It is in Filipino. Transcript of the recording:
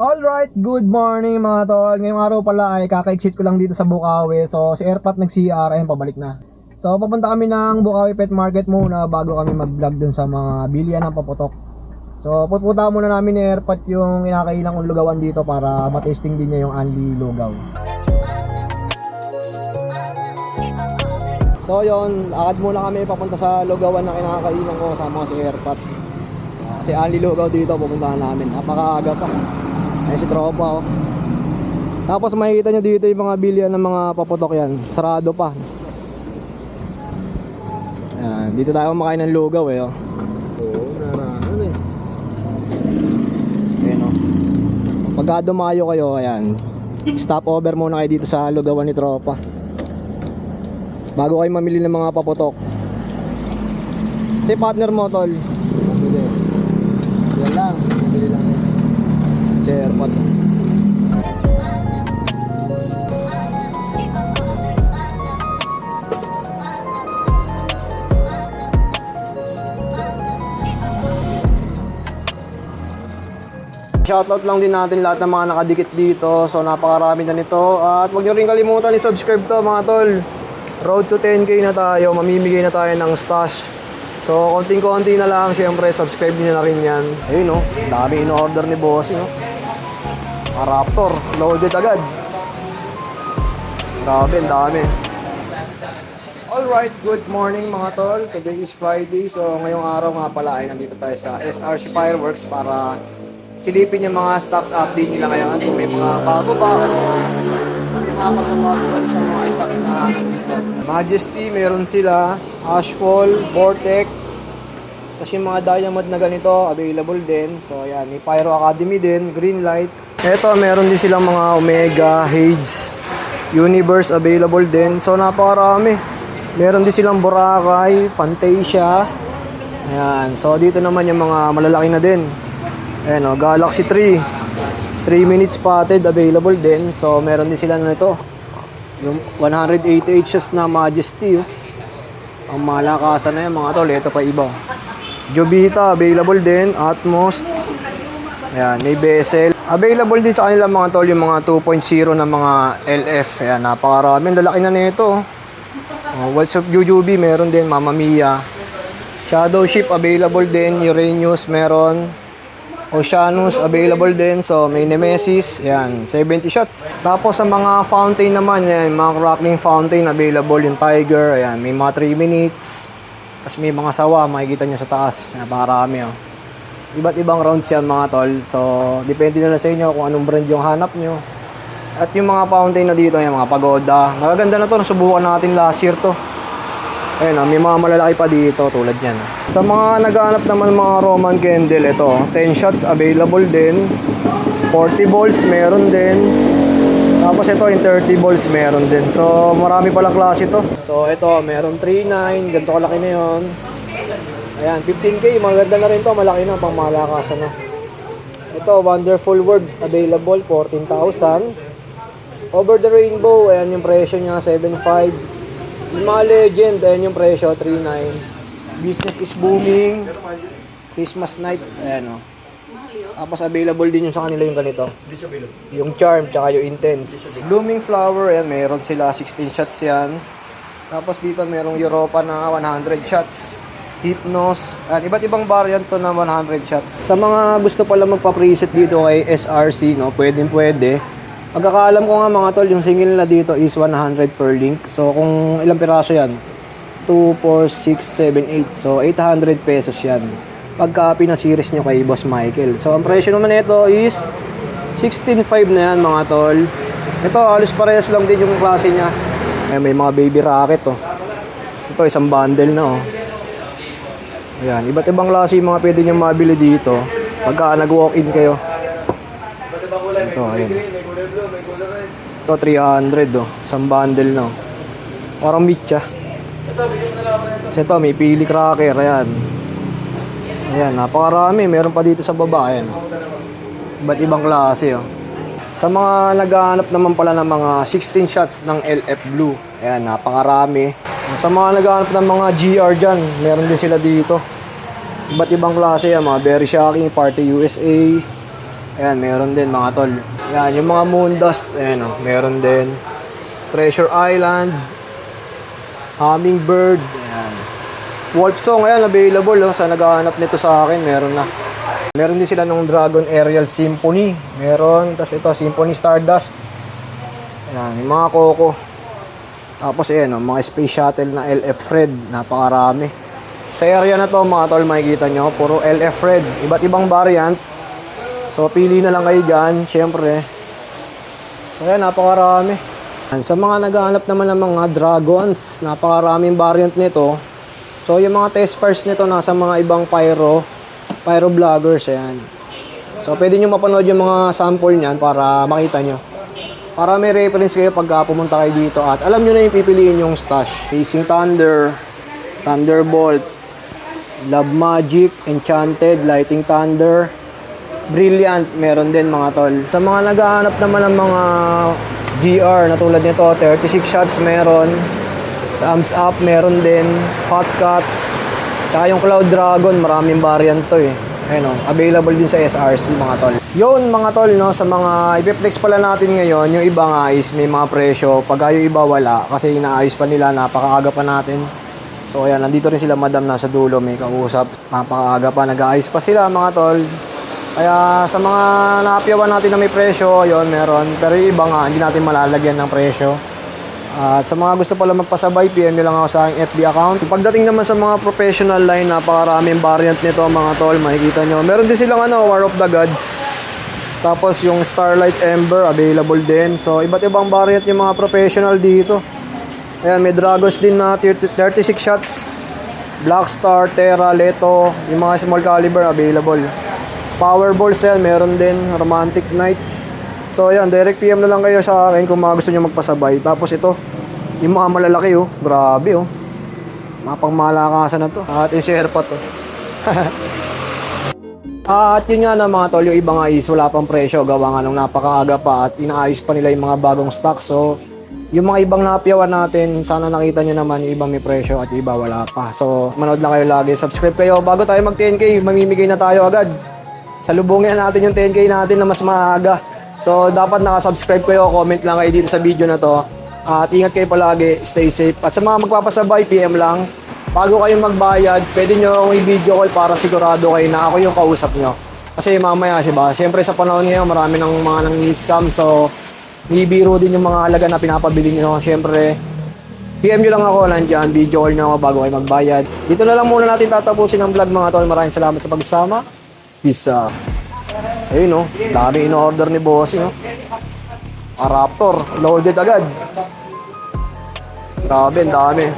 Alright, good morning mga tol. Ngayong araw pala ay kaka-exit ko lang dito sa Bukawi. So si Airpat nag-CR, ayun pabalik na. So papunta kami ng Bukawi Pet Market muna bago kami mag-vlog dun sa mga bilihan ng paputok. So pupunta muna namin ni Airpat yung inakailang kong lugawan dito para matesting din niya yung Anli Lugaw. So yun, lakad muna kami papunta sa lugawan na kinakainan ko kasama ko si Airpat. Kasi Anli Lugaw dito pupuntahan namin, napakaaga pa. Ayan si tropa oh. Tapos makikita nyo dito yung mga bilihan ng mga paputok yan. Sarado pa. Ayan, dito tayo makain ng lugaw eh oh. Oo, narahan eh. Ayan oh. Pagka dumayo kayo, ayan, stop over muna kayo dito sa lugawan ni tropa bago kayo mamili ng mga paputok. Si partner mo tol. Hindi. Yan lang, bili lang. Si Airpat. Shoutout lang din natin lahat ng mga nakadikit dito. So napakarami na nito. At huwag nyo rin kalimutan i-subscribe to mga tol. Road to 10k na tayo. Mamimigay na tayo ng stash. So konting-konti na lang. Syempre subscribe nyo na rin yan. Ayun no, dami in-order ni Bossy no. Raptor, loaded agad. Grabe, ang dami. Alright, good morning mga tol. Today is Friday. So ngayong araw nga pala ay nandito tayo sa SRC Fireworks para silipin yung mga stocks update nila ngayon. Kung may mga bago ba o may mga pagbabago sa mga stocks na nandito. Majesty, meron sila. Ashfall, Vortex. Tapos yung mga diamond na ganito, available din. So ayan, may Pyro Academy din, Greenlight. Eto, meron din silang mga Omega, Hades, Universe available din. So napakarami. Meron din silang Boracay, Fantasia. Ayan, so dito naman yung mga malalaki na din. Ayan o, Galaxy 3 3 minutes spotted available din. So meron din sila na ito yung 180Hz na Majesty oh. Ang malakasan na yan mga tol. Ito pa iba. Jovita available din. Atmos. Ayan, may bezel. Available din sa kanila mga tol yung mga 2.0 na mga LF. Ayan, napakarami. Lalaki na nito. What's up UUB meron din. Mamma Mia. Shadow Ship available din. Uranus meron. Oceanus available din. So may Nemesis. Ayan, 70 shots. Tapos sa mga fountain naman, yan, mga crackling fountain available. Yung Tiger. Ayan, may mga 3 minutes. Tapos may mga sawa. Makikita nyo sa taas. Napakarami oh. Iba't ibang rounds yan mga tol. So depende na sa inyo kung anong brand yung hanap nyo. At yung mga fountain na dito, yung mga pagoda, magaganda na to. Nasubukan natin last year to. Ayun, may mga malalaki pa dito tulad yan. Sa mga naghahanap naman mga Roman candle, ito 10 shots available din. 40 volts meron din. Tapos ito yung 30 volts meron din. So marami palang klase to. So ito meron 3.9, ganito kalaki na yun. Ayan, 15k, maganda na rin to, malaki na, pang malakasan na. Ito, Wonderful World, available, 14,000. Over the Rainbow, ayan yung presyo niya, 7.5. Yung mga Legend, ayan yung presyo, 3.9. Business is Booming, Christmas Night, ayan o. Tapos available din yung sa kanila yung ganito. Yung Charm, tsaka yung Intense. Blooming Flower, ayan, meron sila, 16 shots yan. Tapos dito merong Europa na 100 shots. Hypnos, iba't ibang variant to na 100 shots. Sa mga gusto pala magpa-preset dito kay SRC, no, pwede. Pagkakaalam ko nga mga tol, yung single na dito is 100 per link. So kung ilang piraso yan? 2, 4, 6, 7, 8. So 800 pesos yan. Pagka pina-series nyo kay Boss Michael. So ang presyo naman nito is 16.5 na yan mga tol. Ito halos parehas lang din yung klase niya. May mga baby rocket oh. Ito isang bundle na oh. Ayan, iba't ibang klase yung mga pwede nyo mabili dito pagka nag-walk-in kayo. Ito, ayan. Ito, 300 oh. Isang bundle no. Parang mitya. Kasi ito, may pili cracker. Ayan. Ayan, napakarami. Meron pa dito sa baba. Ayan. Iba't ibang klase oh. Sa mga naghahanap naman pala ng mga 16 shots ng LF Blue. Ayan, napakarami. Sa mga naghahanap ng mga GR dyan, meron din sila dito. Iba't ibang klase yan, mga Berry Shocking, Party USA, Ayan, meron din mga tol. Ayan, yung mga moon dust, ayan o, meron din. Treasure Island, Hummingbird, ayan. Wolf Song, ayan, available oh. Sa naghahanap nito sa akin, meron na. Meron din sila ng Dragon Aerial Symphony. Meron, tas ito, Symphony Stardust. Ayan, yung mga Coco. Tapos ayan o, mga Space Shuttle na LF Red, napakarami. Sa area na to mga tol, makikita nyo, puro LF Red. Iba't ibang variant. So, pili na lang kayo dyan, syempre. So, ayan, napakarami. Sa mga naghahanap naman ng mga Dragons, napakaraming variant nito. So, yung mga test fires nito, nasa mga ibang pyro vloggers, ayan. So, pwede nyo mapanood yung mga sample nyan para makita nyo. Para may reference kayo pagka pumunta kayo dito. At alam nyo na yung pipiliin yung stash. Racing Thunder, Thunderbolt, Love Magic, Enchanted, Lighting Thunder, Brilliant, meron din mga tol. Sa mga naghahanap naman ng mga GR na tulad nito, 36 shots meron, Thumbs Up meron din, Hot Cut, tsaka yung Cloud Dragon, maraming variant to eh. Ayun oh, available din sa SRC mga tol. Yun mga tol, no, sa mga i-flex pala natin ngayon, yung iba nga is may mga presyo, pag yung iba wala, kasi inaayos pa nila, napakaaga pa natin. So ayan, nandito rin sila madam nasa dulo, may kausap, napakaaga pa, nag-aayos pa sila mga tol. Kaya sa mga naapyawan natin na may presyo, yon meron. Pero yung iba nga, hindi natin malalagyan ng presyo. At sa mga gusto pala magpasabay, PM nyo lang ako sa aking FB account. Pagdating naman sa mga professional line, napakaraming variant nito mga tol, makikita nyo. Meron din silang War of the Gods. Tapos yung Starlight Ember, available din. So iba't ibang variant yung mga professional dito. Ayan, may Dragons din na 36 shots. Black Star, Terra, Leto, yung mga small caliber, available. Powerballs yan, meron din, Romantic Knight. So ayan, direct PM na lang kayo sa akin kung mga gusto nyo magpasabay. Tapos ito, yung mga malalaki oh, grabe oh. Mapangmalakasan na to. At i-share pa to. At yun nga na mga tol, yung iba nga is wala pang presyo. Gawa nga nung napakaaga pa at inaayos pa nila yung mga bagong stock. So, yung mga ibang napiyawan natin, sana nakita nyo naman yung ibang may presyo at yung iba wala pa. So, manood lang kayo lagi. Subscribe kayo. Bago tayo mag 10k, mamimigay na tayo agad. Salubungin natin yung 10k natin na mas maaga. So, dapat nakasubscribe kayo, comment lang kayo dito sa video na to. At ingat kayo palagi, stay safe. At sa mga magpapasabay, PM lang. Bago kayo magbayad, pwede nyo akong i-video call para sigurado kayo na ako yung kausap nyo. Kasi mamaya, diba? Siyempre sa panahon ngayon, marami ng mga nang-scam. So, bibiro din yung mga halaga na pinapabili nyo. Siyempre, PM nyo lang ako, nandyan, video call nyo ako bago kayo magbayad. Dito na lang muna natin tatapusin ang vlog mga tol. Maraming salamat sa pagsama. Peace out. Ayun no, dami in-order ni Bossing no. Raptor, loaded agad. Grabe, ang dami.